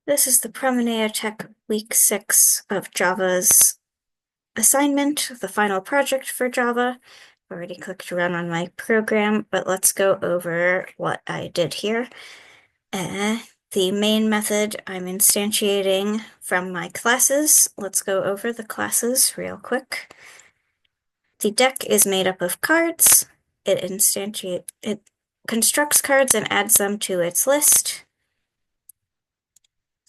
This is the Promineo Tech Week 6 of Java's assignment, the final project for Java. I've already clicked run on my program, but let's go over what I did here. The main method I'm instantiating from my classes. Let's go over the classes real quick. The deck is made up of cards. It constructs cards and adds them to its list.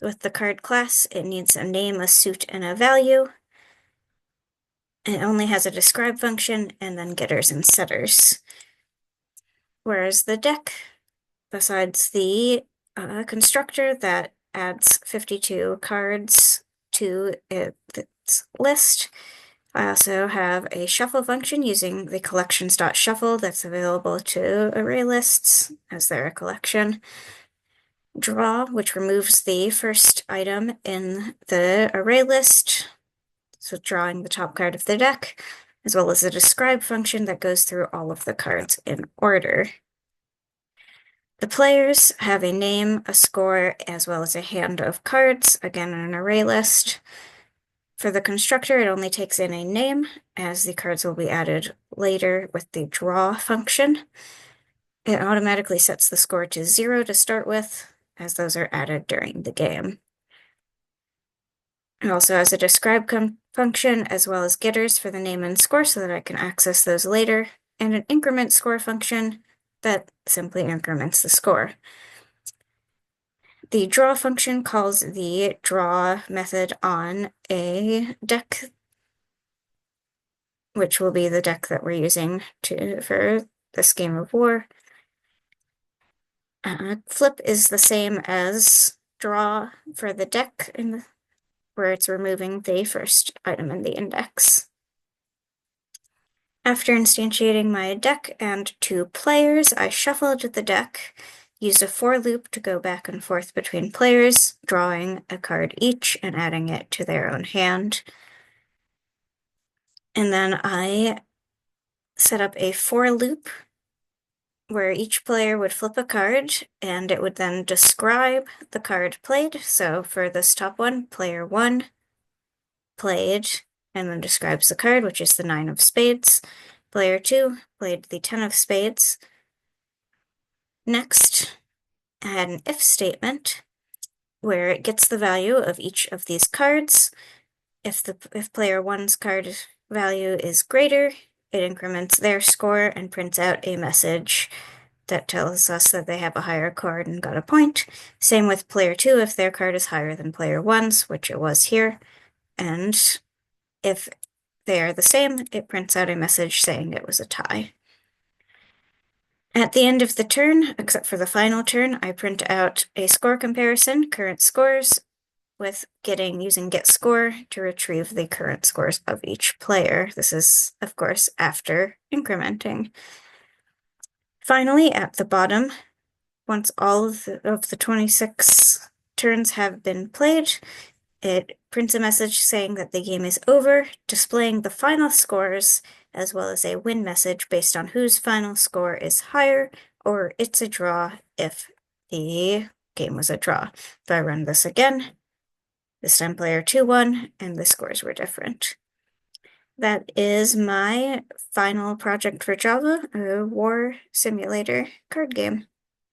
With the card class, it needs a name, a suit, and a value. It only has a describe function and then getters and setters. Whereas the deck, besides the constructor that adds 52 cards to its list, I also have a shuffle function using the collections.shuffle that's available to array lists as they're a collection. Draw, which removes the first item in the array list, so drawing the top card of the deck, as well as a describe function that goes through all of the cards in order. The players have a name, a score, as well as a hand of cards, again in an array list. For the constructor, it only takes in a name, as the cards will be added later with the draw function. It automatically sets the score to 0 to start with, as those are added during the game. It also has a describe function as well as getters for the name and score so that I can access those later, and an increment score function that simply increments the score. The draw function calls the draw method on a deck, which will be the deck that we're using for this game of war. Flip is the same as draw for the deck, where it's removing the first item in the index. After instantiating my deck and 2 players, I shuffled the deck, used a for loop to go back and forth between players, drawing a card each and adding it to their own hand. And then I set up a for loop where each player would flip a card and it would then describe the card played. So for this top one, player 1 played and then describes the card, which is the 9 of spades. Player 2 played the 10 of spades. Next, I had an if statement where it gets the value of each of these cards. If player 1's card value is greater, it increments their score and prints out a message that tells us that they have a higher card and got a point. Same with player 2 if their card is higher than player 1's, which it was here. And if they are the same, it prints out a message saying it was a tie. At the end of the turn, except for the final turn, I print out a score comparison, current scores, with using getScore to retrieve the current scores of each player. This is, of course, after incrementing. Finally, at the bottom, once all of the 26 turns have been played, it prints a message saying that the game is over, displaying the final scores, as well as a win message based on whose final score is higher, or it's a draw if the game was a draw. If I run this again, this time player 2 won, and the scores were different. That is my final project for Java, a war simulator card game.